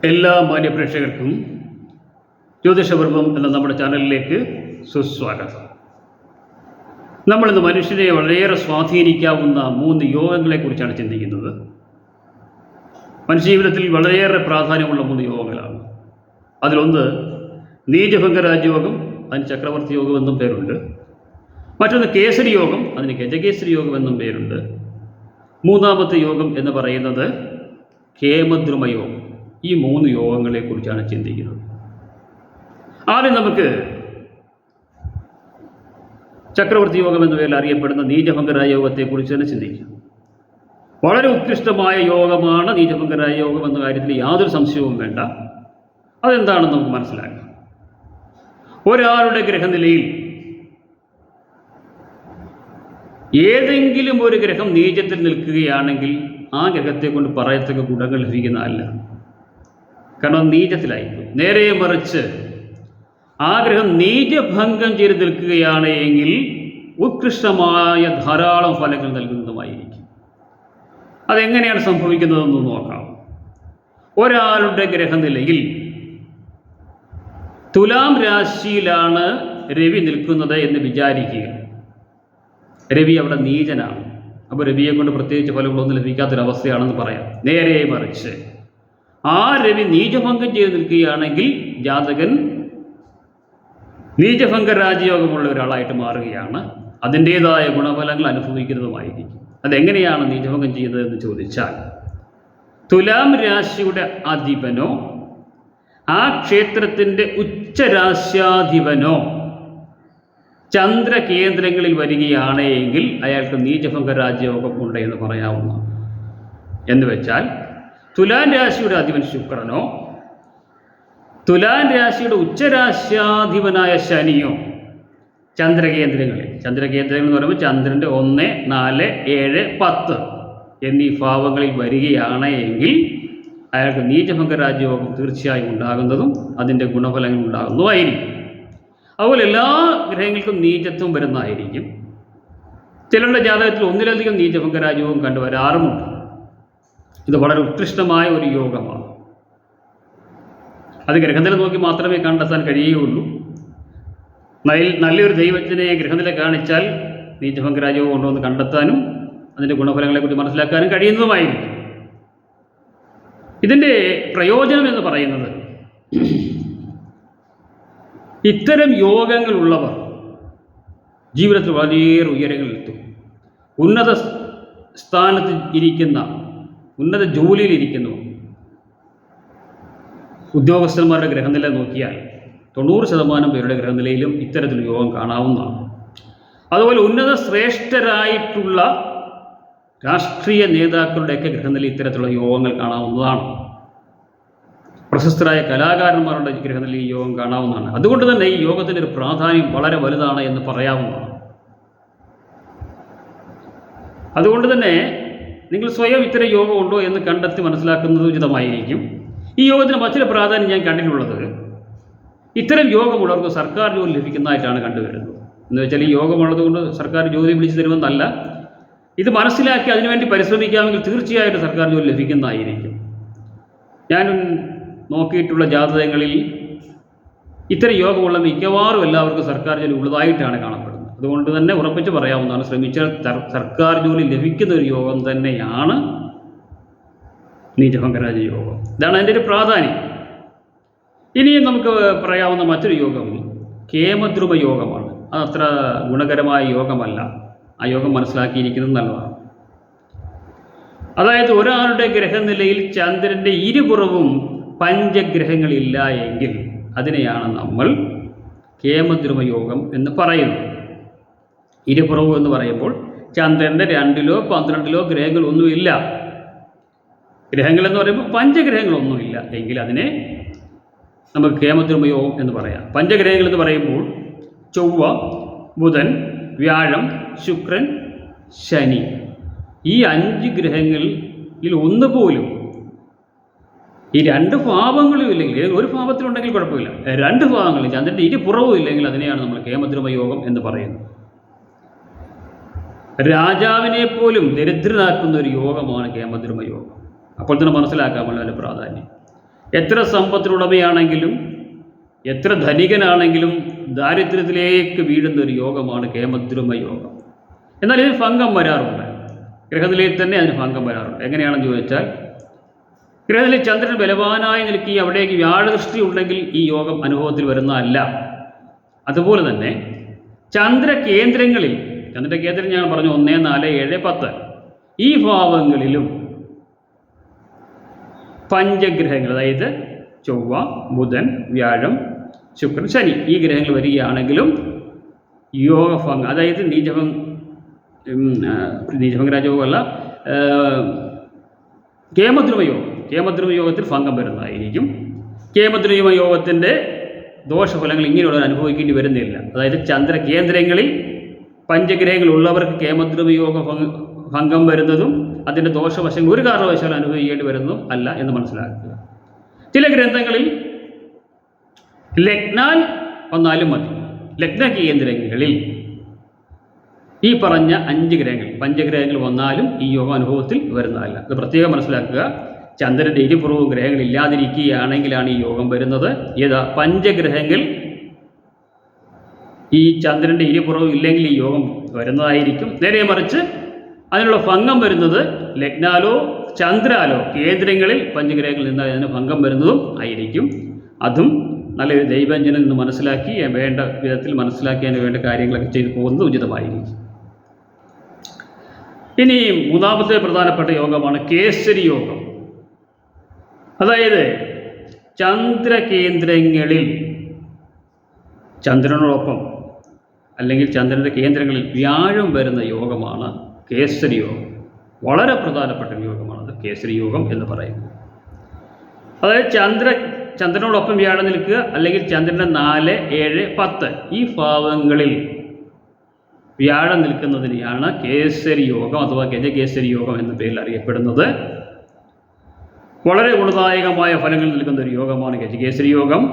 എല്ലാ മാന്യപ്രേക്ഷകർക്കും ജ്യോതിഷപർവം എന്ന നമ്മുടെ ചാനലിലേക്ക് സുസ്വാഗതം. നമ്മളിന്ന് മനുഷ്യനെ വളരെയേറെ സ്വാധീനിക്കാവുന്ന 3 യോഗങ്ങളെക്കുറിച്ചാണ് ചിന്തിക്കുന്നത്. മനുഷ്യജീവിതത്തിൽ വളരെയേറെ പ്രാധാന്യമുള്ള 3 യോഗങ്ങളാണ്. അതിലൊന്ന് നീചഭംഗ രാജയോഗം, അതിന് ചക്രവർത്തി യോഗം എന്നും പേരുണ്ട്. മറ്റൊന്ന് കേസരി യോഗം, അതിന് ഗജകേസരി യോഗം എന്നും പേരുണ്ട്. മൂന്നാമത്തെ യോഗം എന്ന് പറയുന്നത് കേമദ്രുമ യോഗം. ഈ 3 യോഗങ്ങളെക്കുറിച്ചാണ് ചിന്തിക്കുന്നത്. ആദ്യം നമുക്ക് ചക്രവർത്തി യോഗം എന്ന പേരിൽ അറിയപ്പെടുന്ന നീചഭംഗ രാജയോഗത്തെക്കുറിച്ച് തന്നെ ചിന്തിക്കാം. വളരെ ഉത്കൃഷ്ടമായ യോഗമാണ് നീചഭംഗ രാജയോഗം എന്ന കാര്യത്തിൽ യാതൊരു സംശയവും വേണ്ട. അതെന്താണെന്ന് നമുക്ക് മനസ്സിലാക്കാം. ഒരാളുടെ ഗ്രഹനിലയിൽ ഏതെങ്കിലും ഒരു ഗ്രഹം നീചത്തിൽ നിൽക്കുകയാണെങ്കിൽ ആ ഗ്രഹത്തെ കൊണ്ട് പറയത്തക്ക ഗുണങ്ങൾ ലഭിക്കുന്നതല്ല. കാരണം നീചത്തിലായിരിക്കും. നേരെ മറിച്ച് ആ ഗ്രഹം നീചഭംഗം ചെയ്ത് നിൽക്കുകയാണ് എങ്കിൽ ഉത്കൃഷ്ടമായ ധാരാളം ഫലങ്ങൾ നൽകുന്നതുമായിരിക്കും. അതെങ്ങനെയാണ് സംഭവിക്കുന്നതെന്ന് നോക്കാം. ഒരാളുടെ ഗ്രഹനിലയിൽ തുലാം രാശിയിലാണ് രവി നിൽക്കുന്നത് എന്ന് വിചാരിക്കുക. രവി അവിടെ നീചനാണ്. അപ്പോൾ രവിയെ കൊണ്ട് പ്രത്യേകിച്ച് ഫലങ്ങളൊന്നും ലഭിക്കാത്തൊരവസ്ഥയാണെന്ന് പറയാം. നേരെ മറിച്ച് ആ രവി നീചഭംഗം ചെയ്ത് നിൽക്കുകയാണെങ്കിൽ ജാതകൻ നീചഭംഗ രാജയോഗമുള്ള ഒരാളായിട്ട് മാറുകയാണ്. അതിൻ്റേതായ ഗുണഫലങ്ങൾ അനുഭവിക്കുന്നതുമായിരിക്കും. അതെങ്ങനെയാണ് നീചഭംഗം ചെയ്തതെന്ന് ചോദിച്ചാൽ, തുലാം രാശിയുടെ അധിപനോ ആ ക്ഷേത്രത്തിൻ്റെ ഉച്ചരാശ്യാധിപനോ ചന്ദ്രകേന്ദ്രങ്ങളിൽ വരികയാണ് എങ്കിൽ അയാൾക്ക് നീചഭംഗ രാജയോഗം ഉണ്ട് എന്ന് പറയാവുന്നതാണ്. എന്ന് വെച്ചാൽ തുലാം രാശിയുടെ അധിപൻ ശുക്രനോ തുലാം രാശിയുടെ ഉച്ചരാശ്യാധിപനായ ശനിയോ ചന്ദ്രകേന്ദ്രങ്ങൾ എന്ന് പറയുമ്പോൾ ചന്ദ്രൻ്റെ 1, 4, 7, 10 എന്നീ ഭാവങ്ങളിൽ വരികയാണ് എങ്കിൽ അയാൾക്ക് നീചഭംഗ രാജയോഗം തീർച്ചയായും ഉണ്ടാകുന്നതും അതിൻ്റെ ഗുണഫലങ്ങൾ ഉണ്ടാകുന്നതുമായിരിക്കും. അതുപോലെ എല്ലാ ഗ്രഹങ്ങൾക്കും നീചത്വം വരുന്നതായിരിക്കും. ചിലരുടെ ജാതകത്തിൽ ഒന്നിലധികം നീചഭംഗ രാജയോഗം കണ്ടുവരാറുമുണ്ട്. ഇത് വളരെ ഉത്കൃഷ്ടമായ ഒരു യോഗമാണ്. അത് ഗ്രഹനില നോക്കി മാത്രമേ കണ്ടെത്താൻ കഴിയുകയുള്ളൂ. നല്ലൊരു ദൈവത്തിനെ ഗ്രഹനില കാണിച്ചാൽ നീചഭംഗ രാജയോഗം ഉണ്ടോ എന്ന് കണ്ടെത്താനും അതിൻ്റെ ഗുണഫലങ്ങളെക്കുറിച്ച് മനസ്സിലാക്കാനും കഴിയുന്നതുമായിരിക്കും. ഇതിൻ്റെ പ്രയോജനം എന്ന് പറയുന്നത്, ഇത്തരം യോഗങ്ങളുള്ളവർ ജീവിതത്തിൽ വളരെയേറെ ഉയരങ്ങളിലെത്തും. ഉന്നത സ്ഥാനത്ത് ഇരിക്കുന്ന, ഉന്നത ജോലിയിലിരിക്കുന്നു ഉദ്യോഗസ്ഥന്മാരുടെ ഗ്രഹനില നോക്കിയാൽ 90% പേരുടെ ഗ്രഹനിലയിലും ഇത്തരത്തിൽ യോഗം കാണാവുന്നതാണ്. അതുപോലെ ഉന്നത ശ്രേഷ്ഠരായിട്ടുള്ള രാഷ്ട്രീയ നേതാക്കളുടെയൊക്കെ ഗ്രഹനില ഇത്തരത്തിലുള്ള യോഗങ്ങൾ കാണാവുന്നതാണ്. പ്രശസ്തരായ കലാകാരന്മാരുടെ ഗ്രഹനില ഈ യോഗം കാണാവുന്നതാണ്. അതുകൊണ്ട് തന്നെ ഈ യോഗത്തിൻ്റെ ഒരു പ്രാധാന്യം വളരെ വലുതാണ് എന്ന് പറയാവുന്നതാണ്. അതുകൊണ്ട് തന്നെ നിങ്ങൾ സ്വയം ഇത്തരം യോഗം ഉണ്ടോ എന്ന് കണ്ടെത്തി മനസ്സിലാക്കുന്നത് ഉചിതമായിരിക്കും. ഈ യോഗത്തിന് മറ്റൊരു പ്രാധാന്യം ഞാൻ കണ്ടിട്ടുള്ളത്, ഇത്തരം യോഗമുള്ളവർക്ക് സർക്കാർ ജോലി ലഭിക്കുന്നതായിട്ടാണ് കണ്ടുവരുന്നത്. എന്ന് വെച്ചാൽ ഈ യോഗമുള്ളത് കൊണ്ട് സർക്കാർ ജോലി വിളിച്ചു തരുമെന്നല്ല. ഇത് മനസ്സിലാക്കി അതിനുവേണ്ടി പരിശ്രമിക്കാമെങ്കിൽ തീർച്ചയായിട്ടും സർക്കാർ ജോലി ലഭിക്കുന്നതായിരിക്കും. ഞാൻ നോക്കിയിട്ടുള്ള ജാതകങ്ങളിൽ ഇത്തരം യോഗമുള്ള മിക്കവാറും എല്ലാവർക്കും സർക്കാർ ജോലി ഉള്ളതായിട്ടാണ് കാണപ്പെടുന്നത്. അതുകൊണ്ട് തന്നെ ഉറപ്പിച്ച് പറയാവുന്നതാണ്, ശ്രമിച്ചാൽ സർക്കാർ ജോലി ലഭിക്കുന്ന ഒരു യോഗം തന്നെയാണ് നീചഭംഗ രാജയോഗം. ഇതാണ് അതിൻ്റെ ഒരു പ്രാധാന്യം. ഇനിയും നമുക്ക് പറയാവുന്ന മറ്റൊരു യോഗം കേമദ്രുമ യോഗമാണ്. അതത്ര ഗുണകരമായ യോഗമല്ല. ആ യോഗം മനസ്സിലാക്കിയിരിക്കുന്നത് നല്ലതാണ്. അതായത് ഒരാളുടെ ഗ്രഹനിലയിൽ ചന്ദ്രൻ്റെ ഇരുപുറവും പഞ്ചഗ്രഹങ്ങളില്ല എങ്കിൽ അതിനെയാണ് നമ്മൾ കേമദ്രുമ യോഗം എന്ന് പറയുന്നത്. ഇരുപുറവും എന്ന് പറയുമ്പോൾ ചന്ദ്രൻ്റെ 2ലോ 12ലോ ഗ്രഹങ്ങളൊന്നുമില്ല. ഗ്രഹങ്ങളെന്ന് പറയുമ്പോൾ പഞ്ചഗ്രഹങ്ങളൊന്നുമില്ല എങ്കിൽ അതിനെ നമുക്ക് കേമദ്രുമ യോഗം എന്ന് പറയാം. പഞ്ചഗ്രഹങ്ങൾ എന്ന് പറയുമ്പോൾ ചൊവ്വ, ബുധൻ, വ്യാഴം, ശുക്രൻ, ശനി, ഈ 5 ഗ്രഹങ്ങളിൽ ഒന്നുപോലും ഈ 2 ഭാവങ്ങളും ഇല്ലെങ്കിൽ, ഒരു ഭാവത്തിലുണ്ടെങ്കിൽ കുഴപ്പമില്ല, 2 ഭാവങ്ങളിൽ ചന്ദ്രൻ്റെ ഇരുപുറവും ഇല്ലെങ്കിൽ അതിനെയാണ് നമ്മൾ കേമദ്രുമ യോഗം എന്ന് പറയുന്നത്. രാജാവിനെ പോലും ദരിദ്രനാക്കുന്ന ഒരു യോഗമാണ് കേമദ്രുമ യോഗം. അപ്പോൾ തന്നെ മനസ്സിലാക്കാമല്ലോ അതിൻ്റെ പ്രാധാന്യം. എത്ര സമ്പത്തിനുടമയാണെങ്കിലും എത്ര ധനികനാണെങ്കിലും ദാരിദ്ര്യത്തിലേക്ക് വീഴുന്ന ഒരു യോഗമാണ് കേമദ്രുമ യോഗം. എന്നാൽ ഇതിന് ഭംഗം വരാറുണ്ട്, ഗ്രഹനിലയിൽ തന്നെ അതിന് ഭംഗം വരാറുണ്ട്. എങ്ങനെയാണെന്ന് ചോദിച്ചാൽ, ഗ്രഹനിലയിൽ ചന്ദ്രൻ ബലവാനായി നിൽക്കി അവിടേക്ക് വ്യാഴദൃഷ്ടി ഉണ്ടെങ്കിൽ ഈ യോഗം അനുഭവത്തിൽ വരുന്നതല്ല. അതുപോലെ തന്നെ ചന്ദ്രകേന്ദ്രങ്ങളിൽ, ചന്ദ്രൻ്റെ കേന്ദ്രം ഞാൻ പറഞ്ഞു 1, 4, 7, 10, ഈ ഭാവങ്ങളിലും പഞ്ചഗ്രഹങ്ങൾ, അതായത് ചൊവ്വ, ബുധൻ, വ്യാഴം, ശുക്രൻ, ശനി, ഈ ഗ്രഹങ്ങൾ വരികയാണെങ്കിലും യോഗഭംഗം, അതായത് നീചഭംഗരാജയോഗമല്ല, കേമദ്രുമ യോഗത്തിൽ ഭംഗം വരുന്നതായിരിക്കും. കേമദ്രുമ യോഗത്തിൻ്റെ ദോഷഫലങ്ങൾ ഇങ്ങനെയുള്ളവർ അനുഭവിക്കേണ്ടി വരുന്നില്ല. അതായത് ചന്ദ്രകേന്ദ്രങ്ങളിൽ പഞ്ചഗ്രഹങ്ങൾ ഉള്ളവർക്ക് കേമദ്രുമ യോഗ ഭംഗം വരുന്നതും അതിൻ്റെ ദോഷവശങ്ങൾ ഒരു കാരണവശാലും അനുഭവിക്കേണ്ടി വരുന്നതും അല്ല എന്ന് മനസ്സിലാക്കുക. ചില ഗ്രന്ഥങ്ങളിൽ ലഗ്നാൽ വന്നാലും മതി. ലഗ്ന കേന്ദ്രങ്ങളിൽ ഈ പറഞ്ഞ 5 ഗ്രഹങ്ങൾ, പഞ്ചഗ്രഹങ്ങൾ വന്നാലും ഈ യോഗ അനുഭവത്തിൽ വരുന്നതല്ല. അത് പ്രത്യേകം മനസ്സിലാക്കുക. ചന്ദ്രൻ്റെ ഇരുപുറവും ഗ്രഹങ്ങൾ ഇല്ലാതിരിക്കുകയാണെങ്കിലാണ് ഈ യോഗം വരുന്നത്. ഏതാ? പഞ്ചഗ്രഹങ്ങൾ ഈ ചന്ദ്രൻ്റെ ഇരുപുറവും ഇല്ലെങ്കിൽ ഈ യോഗം വരുന്നതായിരിക്കും. നേരെ മറിച്ച് അതിനുള്ള ഭംഗം വരുന്നത് ലഗ്നാലോ ചന്ദ്രാലോ കേന്ദ്രങ്ങളിൽ പഞ്ചഗ്രഹങ്ങളിൽ നിന്ന് അതിന് ഭംഗം വരുന്നതും ആയിരിക്കും. അതും നല്ലൊരു ദൈവജ്ഞനിൽ നിന്ന് മനസ്സിലാക്കി വേണ്ട വിധത്തിൽ മനസ്സിലാക്കി അതിന് വേണ്ട കാര്യങ്ങളൊക്കെ ചെയ്തു പോകുന്നത് ഉചിതമായിരിക്കും. ഇനി മൂന്നാമത്തെ പ്രധാനപ്പെട്ട യോഗമാണ് കേസരി യോഗം. അതായത് ചന്ദ്രകേന്ദ്രങ്ങളിൽ ചന്ദ്രനോടൊപ്പം അല്ലെങ്കിൽ ചന്ദ്രൻ്റെ കേന്ദ്രങ്ങളിൽ വ്യാഴം വരുന്ന യോഗമാണ് കേസരി യോഗം. വളരെ പ്രധാനപ്പെട്ട യോഗമാണത് കേസരി യോഗം എന്ന് പറയുന്നത്. അതായത് ചന്ദ്രനോടൊപ്പം വ്യാഴം നിൽക്കുക, അല്ലെങ്കിൽ ചന്ദ്രൻ്റെ 4, 7, 10 ഈ ഭാവങ്ങളിൽ വ്യാഴം നിൽക്കുന്നതിനെയാണ് കേസരി യോഗം അഥവാ ഗജകേസരി യോഗം എന്ന പേരിൽ അറിയപ്പെടുന്നത്. വളരെ ഗുണദായകമായ ഫലങ്ങൾ നൽകുന്ന ഒരു യോഗമാണ് ഗജകേസരി യോഗം.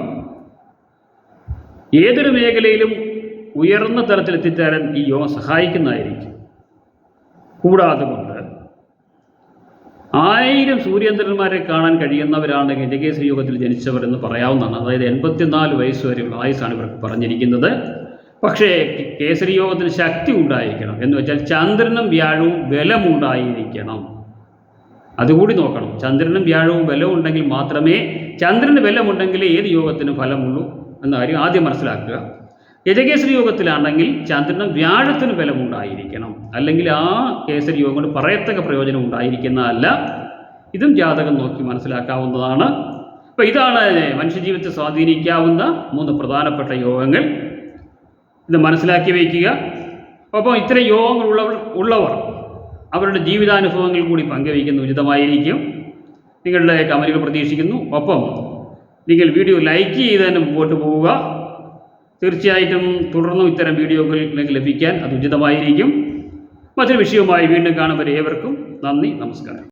ഏതൊരു മേഖലയിലും ഉയർന്ന തലത്തിലെത്തിച്ചേരാൻ ഈ യോഗം സഹായിക്കുന്നതായിരിക്കും. കൂടാതെ കൊണ്ട് 1000 സൂര്യചന്ദ്രന്മാരെ കാണാൻ കഴിയുന്നവരാണ് ഗജകേസരി യോഗത്തിൽ ജനിച്ചവർ എന്ന് പറയാവുന്നതാണ്. അതായത് 84 വയസ്സ് വരെയുള്ള ആയുസ്സാണ് ഇവർക്ക് പറഞ്ഞിരിക്കുന്നത്. പക്ഷേ കേസരി യോഗത്തിന് ശക്തി ഉണ്ടായിരിക്കണം. എന്ന് വെച്ചാൽ ചന്ദ്രനും വ്യാഴവും ബലമുണ്ടായിരിക്കണം. അതുകൂടി നോക്കണം. ചന്ദ്രനും വ്യാഴവും ബലമുണ്ടെങ്കിൽ മാത്രമേ, ചന്ദ്രന് ബലമുണ്ടെങ്കിൽ ഏത് യോഗത്തിനും ഫലമുള്ളൂ എന്ന കാര്യം ആദ്യം മനസ്സിലാക്കുക. ഗജകേസരി യോഗത്തിലാണെങ്കിൽ ചന്ദ്രനും വ്യാഴത്തിന് ബലമുണ്ടായിരിക്കണം. അല്ലെങ്കിൽ ആ കേസരി യോഗം കൊണ്ട് പറയത്തക്ക പ്രയോജനം ഉണ്ടായിരിക്കുന്നതല്ല. ഇതും ജാതകം നോക്കി മനസ്സിലാക്കാവുന്നതാണ്. അപ്പോൾ ഇതാണ് മനുഷ്യജീവിതത്തെ സ്വാധീനിക്കാവുന്ന 3 പ്രധാനപ്പെട്ട യോഗങ്ങൾ. ഇത് മനസ്സിലാക്കി വയ്ക്കുക. അപ്പോൾ ഇത്തരം യോഗങ്ങൾ ഉള്ളവർ അവരുടെ ജീവിതാനുഭവങ്ങൾ കൂടി പങ്കുവയ്ക്കുന്ന ഉചിതമായിരിക്കും. നിങ്ങളുടെ കമന്റുകൾ പ്രതീക്ഷിക്കുന്നു. ഒപ്പം നിങ്ങൾ വീഡിയോ ലൈക്ക് ചെയ്തതിന് മുമ്പോട്ട് പോവുക. തീർച്ചയായിട്ടും തുടർന്നും ഇത്തരം വീഡിയോകൾ നിങ്ങൾക്ക് ലഭിക്കാൻ അത് ഉചിതമായിരിക്കും. മറ്റൊരു വിഷയവുമായി വീണ്ടും കാണുമ്പോൾ ഏവർക്കും നന്ദി, നമസ്കാരം.